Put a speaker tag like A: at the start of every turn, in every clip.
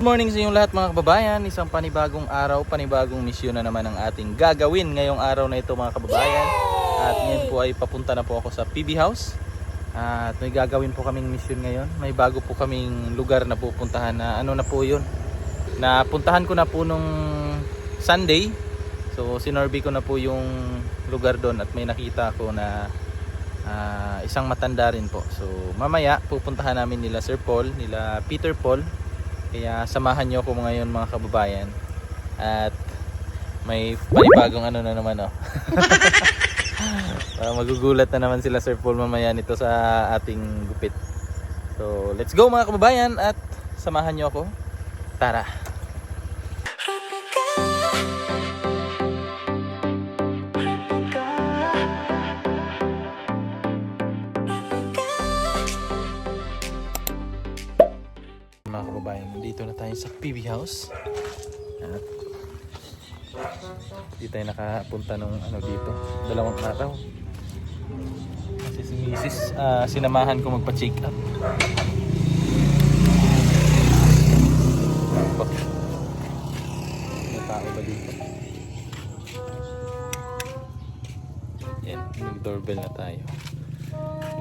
A: Good morning sa inyong lahat mga kababayan. Isang panibagong araw, panibagong misyon na naman ang ating gagawin ngayong araw na ito mga kababayan. At ngayon po ay papunta na po ako sa PB House. At may gagawin po kaming misyon ngayon. May bago po kaming lugar na pupuntahan na ano na po yun. Napuntahan ko na po nung Sunday. So sinorby ko na po yung lugar doon at may nakita ko na isang matanda rin po. So mamaya pupuntahan namin nila Sir Paul, nila Peter Paul. Kaya samahan nyo ako ngayon mga kababayan. At may panibagong ano na naman oh. Magugulat na naman sila Sir Paul mamaya nito sa ating gupit. So let's go mga kababayan at samahan nyo ako. Tara! Mga kababayan, dito na tayo sa PB House. At di tayo nakapunta nung ano dito, 2 araw. Kasi si Mrs. Sinamahan ko magpa-check up. May tao ba dito? Yan, nag-doorbell na tayo.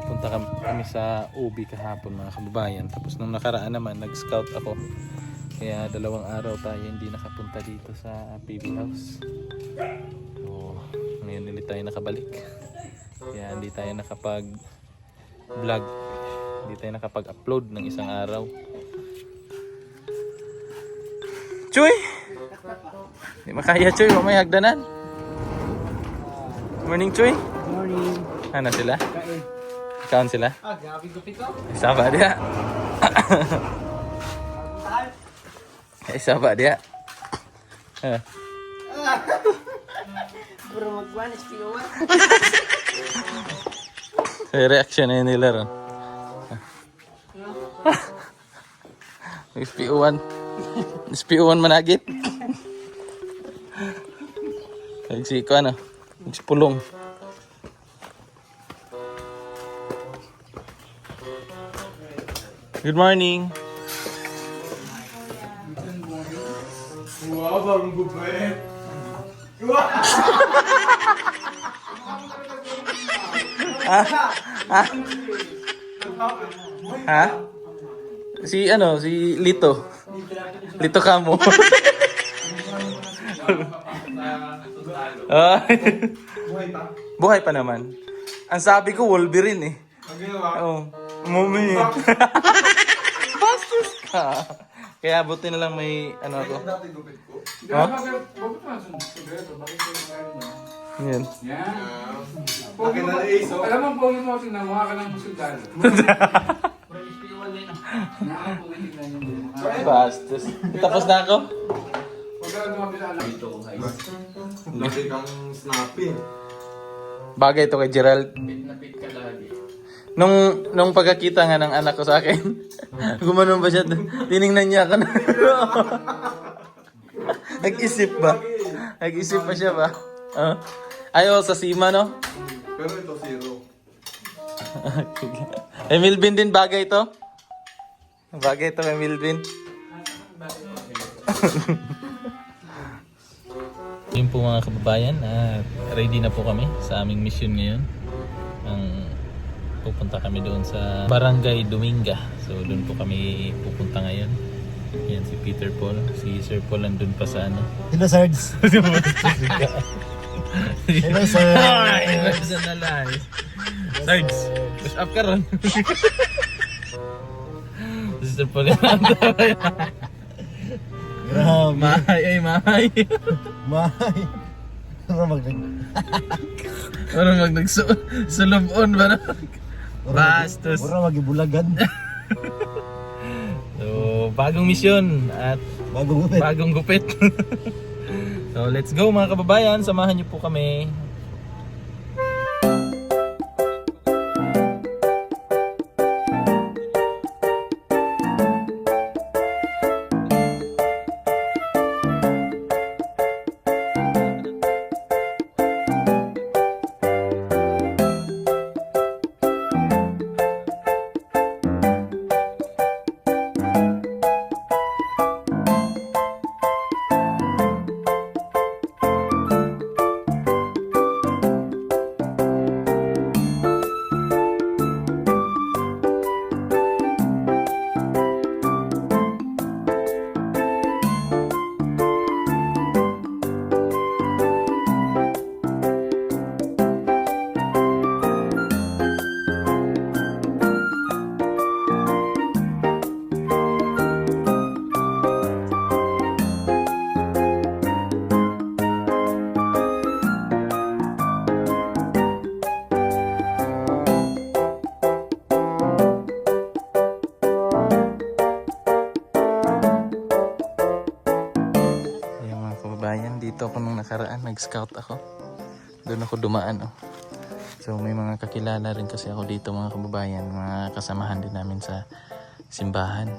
A: Punta kami sa UB kahapon mga kababayan. Tapos nung nakaraan naman nag-scout ako. Kaya 2 araw tayo hindi nakapunta dito sa PB House. So ngayon ulit tayo nakabalik. Kaya hindi tayo nakapag-vlog. Hindi tayo nakapag-upload ng isang araw. Chuy! Hindi makaya Chuy, mamaya hagdanan. Morning Chuy.
B: Morning.
A: Ano sila?
B: Kain.
A: Kaon sila?
B: Grabe gupit ko.
A: Isa ba dia? Isa ba dia?
B: Bro, magwan, SPO1.
A: Sa reaction na nila ron. SPO1. SPO1 managit. Nagsiko ano? Nagspulong. Good morning.
C: Wow, bagong gupit.
A: Ha? Si ano, si Lito. Lito Kamo. Buhay pa naman. Ang sabi ko Wolverine eh.
C: Ang ginawa?
A: Oh, mumi. Bastos ka. Kaya buti na lang may ano ako.
C: Dati gupit ko.
A: Ha?
D: Bakit pa sa segredo? Bakit ko yung
A: Yan.
D: Yan.
C: Akin na ace, oh.
D: Alam mo, pogi mo, tingnan mo, ka ng sundalo.
A: Bastos. Tapos na ako.
D: Huwag ka lang tumapit sa alam.
C: Laki kang snappy.
A: Bagay ito kay Gerald.
D: Napit ka lagi.
A: Nung pagkakita nga ng anak ko sa akin, gumanon ba siya? Tiningnan niya ako na. Nag-isip ba? Nag-isip pa siya ba? Ayaw sa Sima, no?
C: Pero ito zero.
A: Kay Milvin din bagay ito? Bagay ito kay Milvin. Yun po mga kababayan, ready na po kami sa aming mission ngayon. Pupunta kami doon sa Barangay Dominga. So doon po kami pupunta ngayon. Yan si Peter Paul. Si Sir Paul nandun pa sa ano.
B: Hello, Sards. Hello, sir.
A: Ay, personalize. Sarge, push up ka ron. Si Sir Paul yan.
B: Grabe.
A: Mahay ay mahay.
B: Mahay. Ano
A: Parang nagsulubon ba na? Bastos.
B: Pura magibulagan.
A: So, bagong misyon at
B: Bagong gupit.
A: bagong gupit. So, let's go mga kababayan. Samahan niyo po kami. Dito ako nung nakaraan, nag-scout ako. Doon ako dumaan, oh. So may mga kakilala rin kasi ako dito, mga kababayan, mga kasamahan din namin sa simbahan.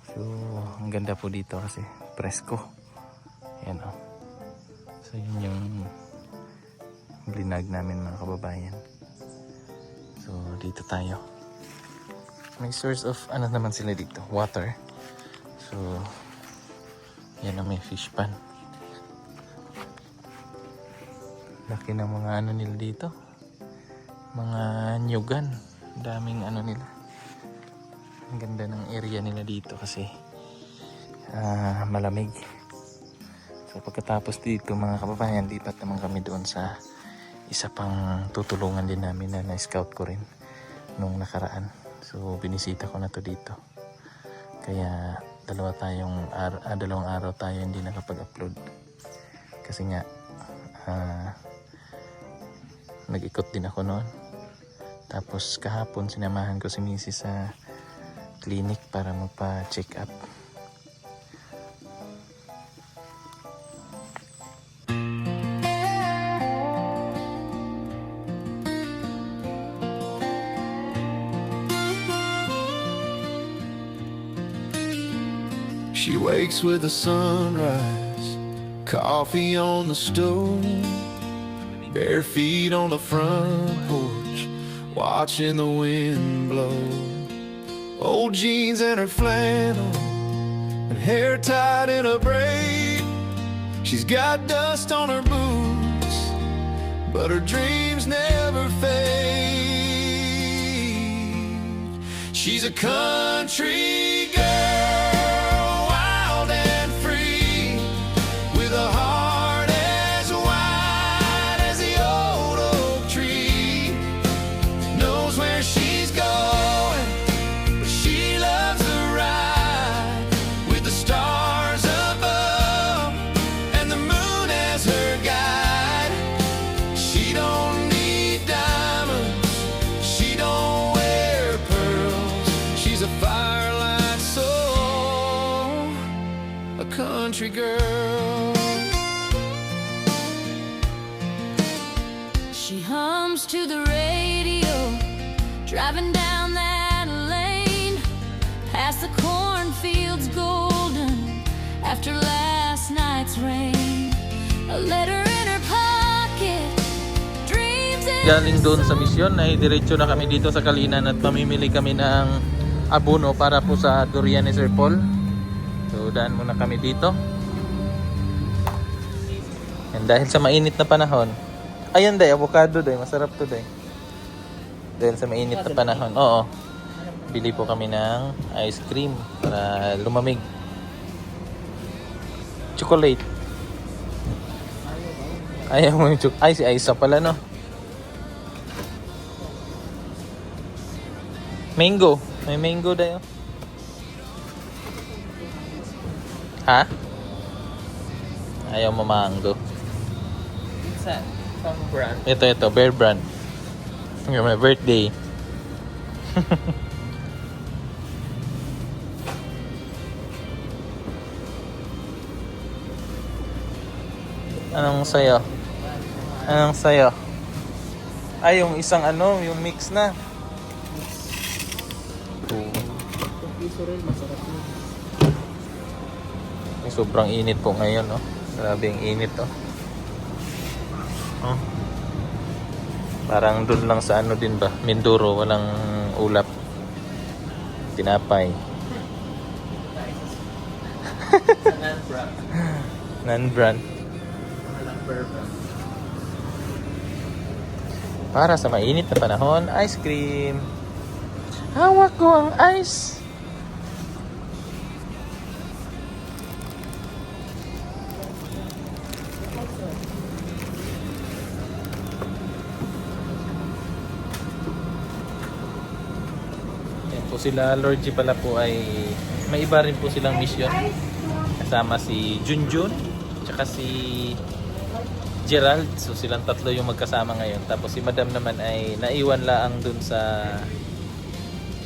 A: So ang ganda po dito kasi presko. Yan, oh. So yun yung blinag namin, mga kababayan. So dito tayo. May source of ano naman sila dito, water. So yan, may fish pan. Laki ng mga ano nila dito, mga nyugan. Daming ano nila. Ang ganda ng area nila dito kasi malamig. So pagkatapos dito, mga kababayan, lipat naman kami doon sa isa pang tutulungan din namin na na-scout ko rin nung nakaraan. So binisita ko na to dito. Kaya dalawang araw tayo hindi nakapag-upload. Kasi nga nag-ikot din ako noon. Tapos kahapon sinamahan ko si Mrs. sa clinic para magpa-check up.
E: She wakes with the sunrise, coffee on the stove, bare feet on the front porch, watching the wind blow. Old jeans and her flannel, and hair tied in a braid. She's got dust on her boots, but her dreams never fade. She's a country girl, wild and free, with a heart as wide as the old oak tree. Knows where she's going, but she loves the ride, with the stars above and the moon as her guide. She don't need diamonds, she don't wear pearls. She's a firelight soul, a country girl.
F: She hums to the radio, driving down that lane, past the cornfields golden after last night's rain. A letter in her pocket, dreams in
A: Galing doon sa misyon ay diretso na kami dito sa Kalinan at mamimili kami ng abono para po sa durian ni Sir Paul. So daan muna kami dito. And dahil sa mainit na panahon, ayan day, avocado day, masarap to day. Dahil sa mainit na panahon, oo. Bili po kami ng ice cream para lumamig. Chocolate. Ayaw mo yung chocolate. Ay, si Aisa pala, no? Mango. May mango dayo. Ha? Ayaw mo mango. Ito, Bear Brand. Yung my birthday. Anong sayo? Anong sayo? Ay, yung isang ano, yung mix na. Sobrang init po ngayon, no? Grabe ang init, oh. Oh. Parang doon lang sa ano din ba? Mindoro, walang ulap. Tinapay. Non-brand. Para sa mainit na panahon, ice cream. Hawak ko ang ice. Yan po sila, Lord G pala po ay may iba rin po silang mission. Kasama si Junjun, tsaka si Gerald. So silang tatlo yung magkasama ngayon. Tapos si Madam naman ay naiwan laang dun sa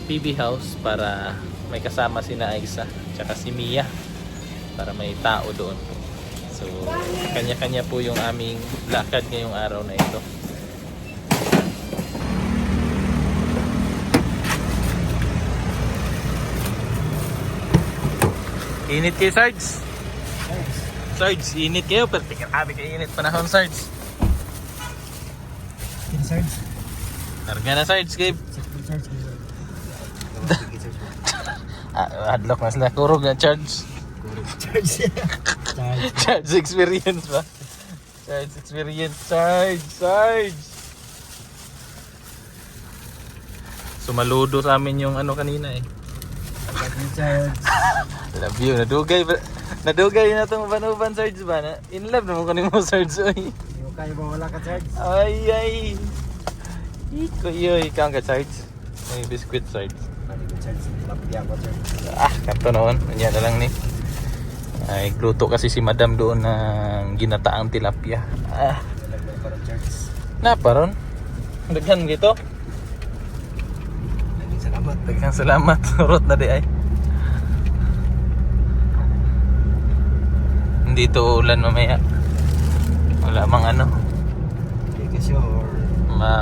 A: PB House para may kasama si Aisa tsaka si Mia para may tao doon. So So, kanya-kanya po yung aming lakad ngayong araw na ito. Init kayo, Sarge? Sarge, init kayo. Pero grabe kayo init panahon, Sarge.
B: Sarge.
A: Karga na, Sarge, Gabe.
B: Sarge.
A: Adlock na sila. Kurog na, charge.
B: Sarge.
A: Charge experience ba? Charge experience. Charge. Sumaludo sa amin yung ano kanina eh.
B: Sarge.
A: Love you. Nadugay na itong uban-uban, Sarge ba? In love naman ko ni mo, Sarge. Oy.
B: Hindi mo kaya mawala ka, Sarge.
A: Ay. Iko yoy. Ikaw ka, Sarge. May biscuit, Sarge.
B: Sarge. Lapya ko, Sarge.
A: Kanto noon. Yan na lang ni. Ay, gluto kasi si Madam doon ng ginataang tilapia.
B: Nalagay pa rin, Sarge.
A: Naparon. Daghan gito.
B: Salamat.
A: Daghang salamat. Rot na di ay. Hindi to ulan mamaya. Wala mang ano.
B: Hindi ka sure.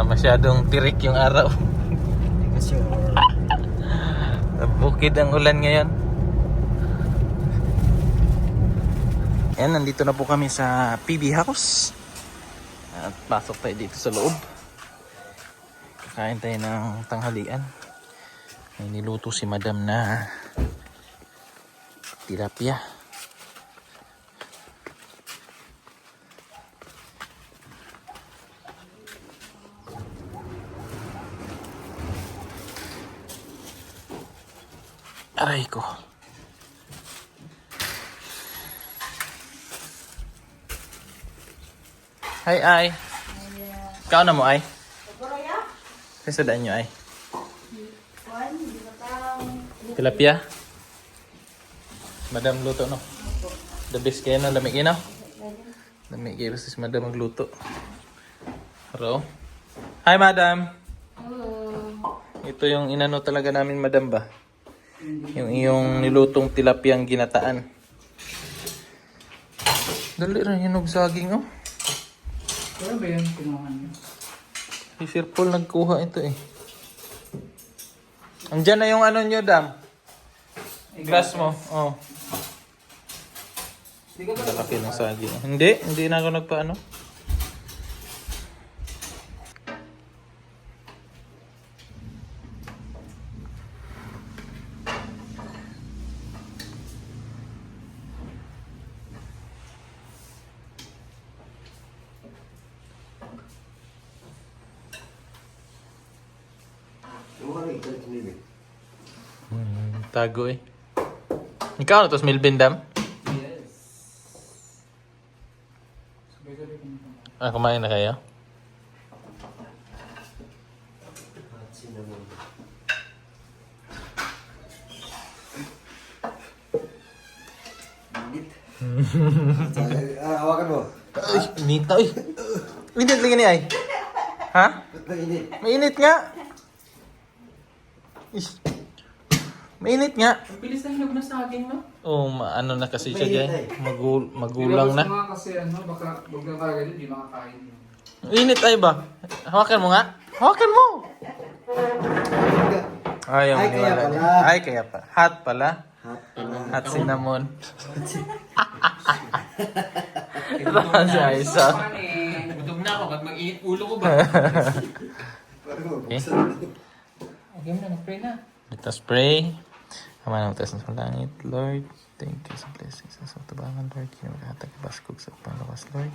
A: Masyadong tirik yung araw.
B: Hindi ka sure.
A: Bukid ang ulan ngayon. Ayan, nandito na po kami sa PB House. At pasok tayo dito sa loob. Kakain tayo ng tanghalian. May niluto si Madam na tilapia. Aray ko. Hi, Ay. Ikaw na mo, Ay. Kasi daan nyo, Ay. Tilapia. Madam luto, no? The best kayo, no? Lamig kayo, no? Lamig kayo si Madam magluto. Hello? Hi, Madam. Ito yung inano talaga namin, Madam, ba? Yung iyong nilutong tilapiyang ginataan. Dali rin hinog saging, oh.
D: Kaya ba yan kumuha niyo?
A: Si Sir Paul nagkuha ito, eh. Andiyan na yung ano nyo, Dam. Glass mo, oh.
D: Hindi ka ba?
A: Malaki ng saging. Hindi na ako nagpaano. Tago eh. Ikaw na to, Milbin Dam?
D: Yes. Sabay-sabay kumuha.
A: Kumain na kayo?
B: Hawakan mo.
A: Ay, init na eh. Init lagi ni ay. Ha?
B: Ba't mainit?
A: Mainit nga. Ish. Mainit nga.
D: Ang bilis na hinog na saging, no?
A: Oh, ano na kasi siya
B: Mainit
A: dyan.
B: eh.
A: Magulang na.
D: Mga kasi ano, baka biglang kagad hindi makakain.
A: Init ay ba? Hawakan mo nga. Hawakan mo. Ayaw
B: Ay,
A: maniwala
B: kaya
A: niya.
B: pala.
A: Ay, kaya pa. Hot pala.
B: Hot pala.
A: Hot cinnamon. Rahan si Aisa.
D: Gutom na ako, ba't mag-init ulo ko ba?
A: Okay.
D: Okay na, mag-pray na.
A: Let us pray. Ama ng taas sa langit, Lord. Thank you sa blessings sa tabangan, Lord. Kinakahatag baskog sa panglawas, Lord.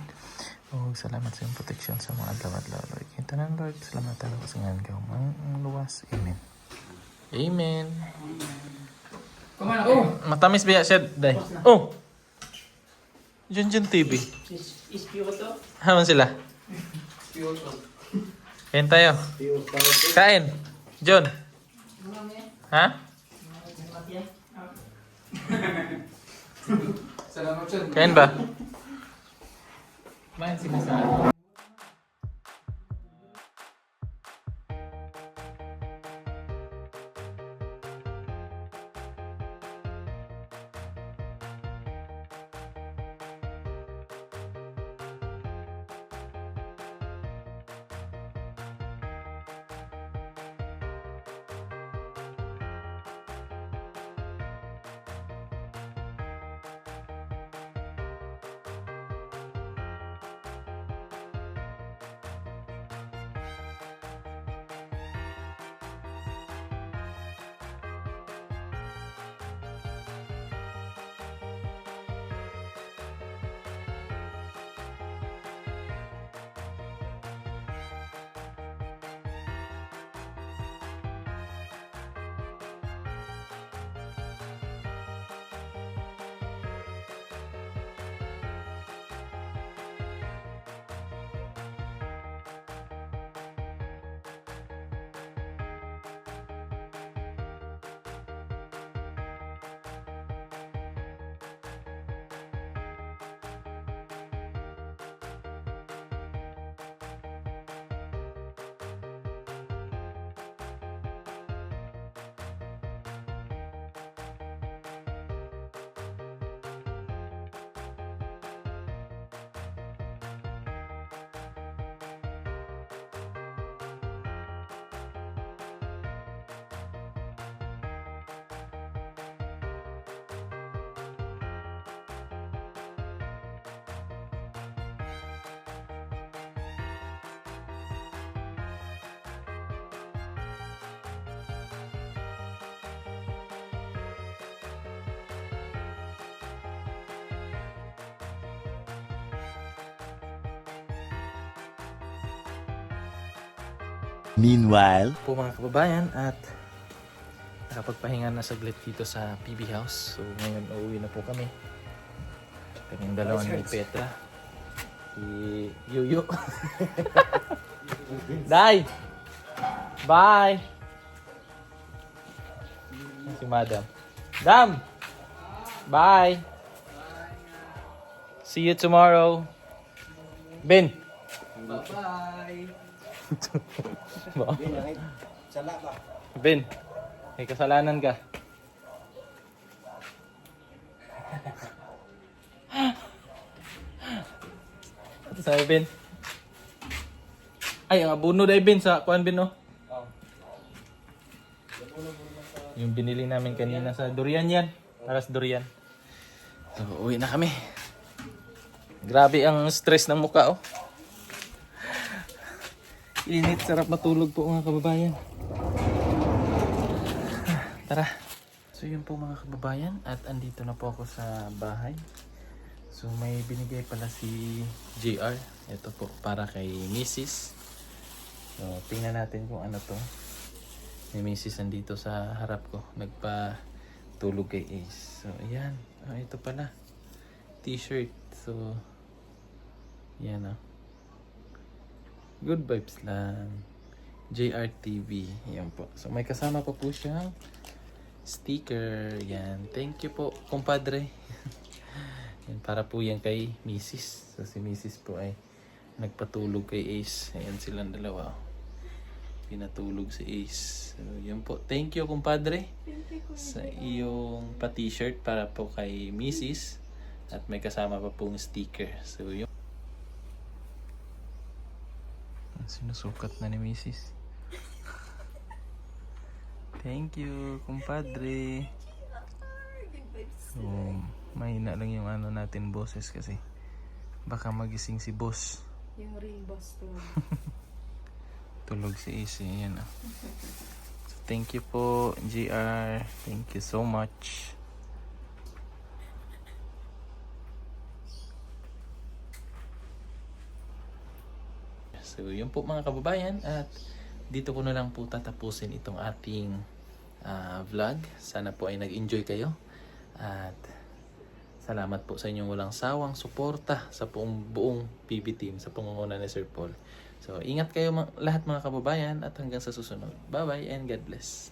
A: O salamat sa iyong proteksyon sa mga adlaw-adlaw, Lord. Kintanan, Lord. Salamat talaga sa ngayon ka ang luwas. Amen. Amen.
D: Kumain ako.
A: Matamis ba siya, Day? Oh! Junjun TV.
D: Is Kyoto?
A: Haman sila.
D: Kyoto.
A: Kain tayo. Kain. John. Ha?
D: Salamat siya.
A: Kain ba?
D: Kumain sila sa
E: Meanwhile,
A: Po mga kababayan, at nakapagpahinga na saglit dito sa PB House. So ngayon uuwi na po kami. Kaming dalawa ni Petra. Si Yuyu. Day! Bye! Si Madam. Dam! Bye! See you tomorrow. Ben!
B: Bye-bye. Sala ba?
A: Ben, may kasalanan ka. Ano sabi, Ben? Ay, ang abono dahil, Ben, sa kuan, Ben, no? Yung binili namin kanina sa durian yan. Para sa durian. So, uwi na kami. Grabe ang stress ng mukha, oh. Init, sarap matulog po mga kababayan. Tara. So yun po mga kababayan, at andito na po ako sa bahay. So may binigay pala si JR. Ito po para kay Mrs. So tingnan natin kung ano to. May Mrs. andito sa harap ko. Nagpa-tulog kay Ace. So ayan. Ito pala. T-shirt. So yan oh. Good vibes lang. JRTV. Yan po. So may kasama pa po siyang sticker. Yan. Thank you po, kumpadre. Yan, para po yan kay Mrs. So si Mrs. po ay nagpatulog kay Ace. Ayan silang dalawa. Pinatulog si Ace. So yan po. Thank you, kumpadre. Sa iyong pa-t-shirt para po kay Mrs. At may kasama pa pong sticker. So yun. Sinusukat na ni Mrs. Thank you, kumpadre. So, mahina lang yung ano natin boses kasi baka magising si boss.
G: Yung real boss to.
A: Tulog si Ace. Yan ah. So, thank you po, GR. Thank you so much. So yun po mga kababayan, at dito ko na lang po tatapusin itong ating vlog. Sana po ay nag-enjoy kayo, at salamat po sa inyong walang sawang suporta sa buong PB team sa pangunguna ni Sir Paul. So ingat kayo lahat mga kababayan, at hanggang sa susunod. Bye bye and God bless.